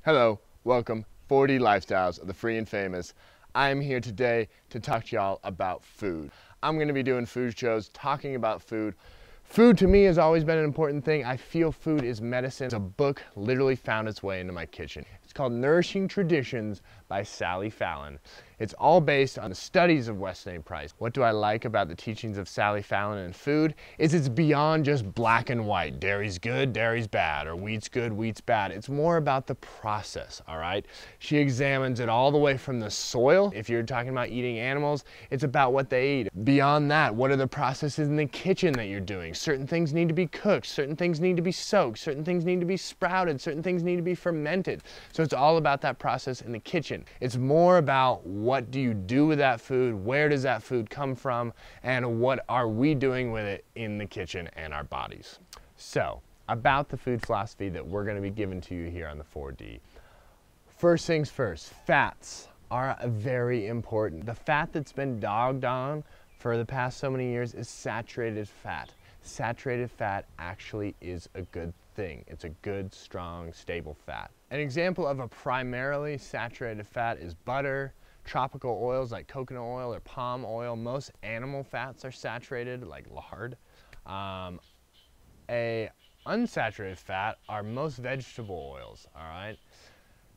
Hello, welcome, 4D Lifestyles of the Free and Famous. I'm here today to talk to y'all about food. I'm going to be doing food shows, talking about food. Food to me has always been an important thing. I feel food is medicine. A book literally found its way into my kitchen. It's called Nourishing Traditions by Sally Fallon. It's all based on the studies of Weston A. What do I like about the teachings of Sally Fallon and food is it's beyond just black and white. Dairy's good, dairy's bad, or wheat's good, wheat's bad. It's more about the process, all right? She examines it all the way from the soil. If you're talking about eating animals, it's about what they eat. Beyond that, what are the processes in the kitchen that you're doing? Certain things need to be cooked, certain things need to be soaked, certain things need to be sprouted, certain things need to be fermented. So it's all about that process in the kitchen. It's more about what do you do with that food, where does that food come from, and what are we doing with it in the kitchen and our bodies. So, about the food philosophy that we're going to be giving to you here on the 4D. First things first, fats are very important. The fat that's been dogged on for the past so many years is saturated fat. Saturated fat actually is a good thing. It's a good, strong, stable fat. An example of a primarily saturated fat is butter, tropical oils like coconut oil or palm oil. Most animal fats are saturated, like lard. A unsaturated fat are most vegetable oils, all right?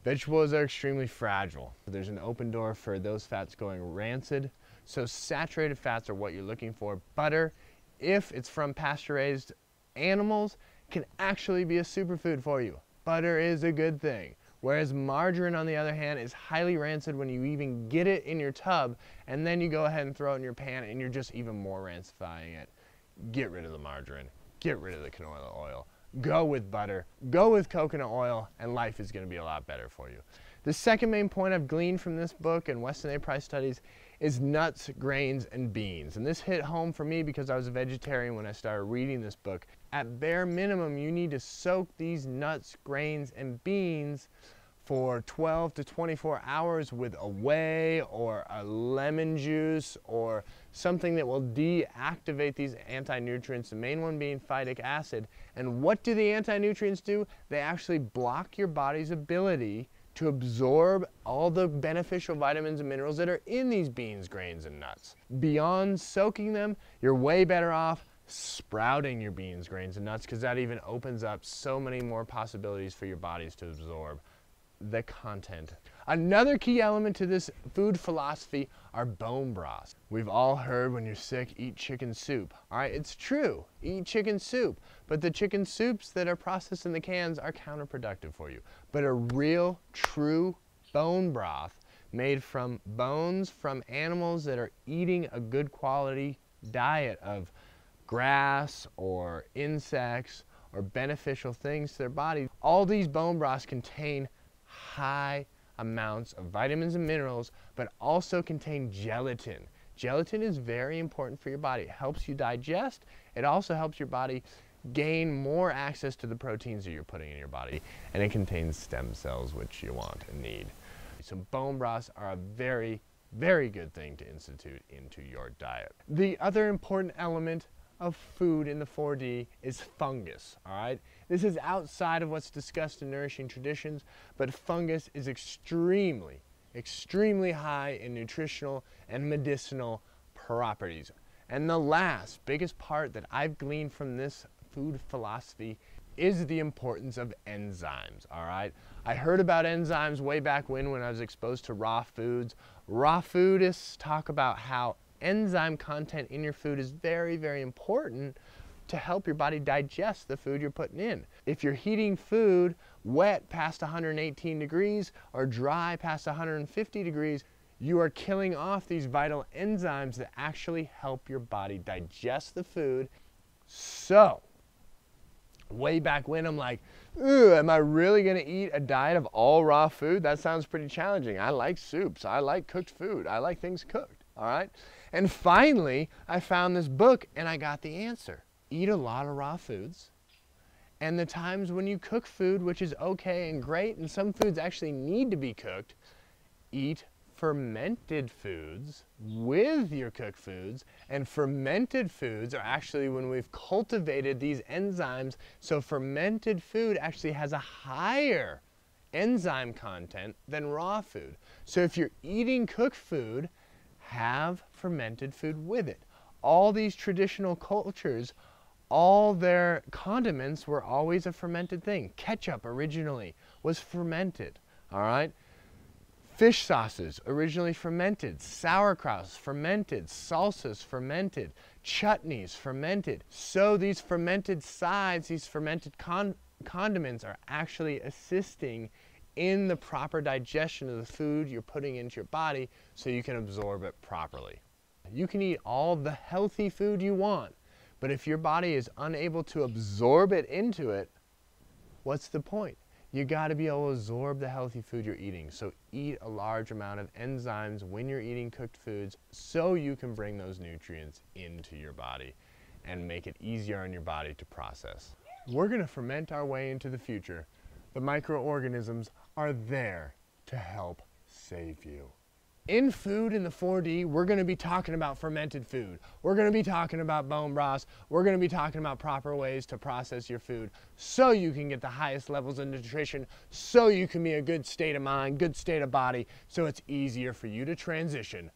Vegetables are extremely fragile. There's an open door for those fats going rancid. So saturated fats are what you're looking for. Butter, if it's from pasture-raised animals, can actually be a superfood for you. Butter is a good thing. Whereas margarine, on the other hand, is highly rancid when you even get it in your tub, and then you go ahead and throw it in your pan, and you're just even more rancifying it. Get rid of the margarine. Get rid of the canola oil. Go with butter. Go with coconut oil, and life is going to be a lot better for you. The second main point I've gleaned from this book and Weston A. studies is nuts, grains, and beans. And this hit home for me because I was a vegetarian when I started reading this book. At bare minimum, you need to soak these nuts, grains, and beans for 12 to 24 hours with a whey or a lemon juice or something that will deactivate these anti-nutrients, the main one being phytic acid. And what do the anti-nutrients do? They actually block your body's ability to absorb all the beneficial vitamins and minerals that are in these beans, grains, and nuts. Beyond soaking them, you're way better off sprouting your beans, grains, and nuts, because that even opens up so many more possibilities for your bodies to absorb the content. Another key element to this food philosophy are bone broths. We've all heard when you're sick, eat chicken soup. All right, it's true, eat chicken soup, but the chicken soups that are processed in the cans are counterproductive for you. But a real, true bone broth made from bones from animals that are eating a good quality diet of grass or insects or beneficial things to their body. All these bone broths contain high amounts of vitamins and minerals, but also contain gelatin. Gelatin is very important for your body. It helps you digest. It also helps your body gain more access to the proteins that you're putting in your body, and it contains stem cells, which you want and need. So bone broths are a very, very good thing to institute into your diet. The other important element of food in the 4D is fungus, all right? This is outside of what's discussed in Nourishing Traditions, but fungus is extremely, extremely high in nutritional and medicinal properties. And the last biggest part that I've gleaned from this food philosophy is the importance of enzymes, all right? I heard about enzymes way back when I was exposed to raw foods. Raw foodists talk about how enzyme content in your food is very, very important to help your body digest the food you're putting in. If you're heating food wet past 118 degrees or dry past 150 degrees, you are killing off these vital enzymes that actually help your body digest the food. So, way back when I'm like, am I really gonna eat a diet of all raw food? That sounds pretty challenging. I like soups, I like cooked food, I like things cooked, all right? And finally, I found this book and I got the answer. Eat a lot of raw foods. And the times when you cook food, which is okay and great, and some foods actually need to be cooked, eat fermented foods with your cooked foods. And fermented foods are actually when we've cultivated these enzymes. So fermented food actually has a higher enzyme content than raw food. So if you're eating cooked food, have fermented food with it. All these traditional cultures, all their condiments were always a fermented thing. Ketchup originally was fermented, all right? Fish sauces originally fermented, sauerkrauts fermented, salsas fermented, chutneys fermented. So these fermented sides, these fermented condiments are actually assisting in the proper digestion of the food you're putting into your body so you can absorb it properly. You can eat all the healthy food you want, but if your body is unable to absorb it into it, what's the point? You got to be able to absorb the healthy food you're eating. So eat a large amount of enzymes when you're eating cooked foods so you can bring those nutrients into your body and make it easier on your body to process. We're going to ferment our way into the future. The microorganisms are there to help save you. In food in the 4D, we're going to be talking about fermented food. We're going to be talking about bone broths. We're going to be talking about proper ways to process your food so you can get the highest levels of nutrition, so you can be a good state of mind, good state of body, so it's easier for you to transition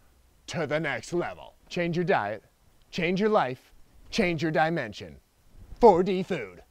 to the next level. Change your diet, change your life, change your dimension. 4D food.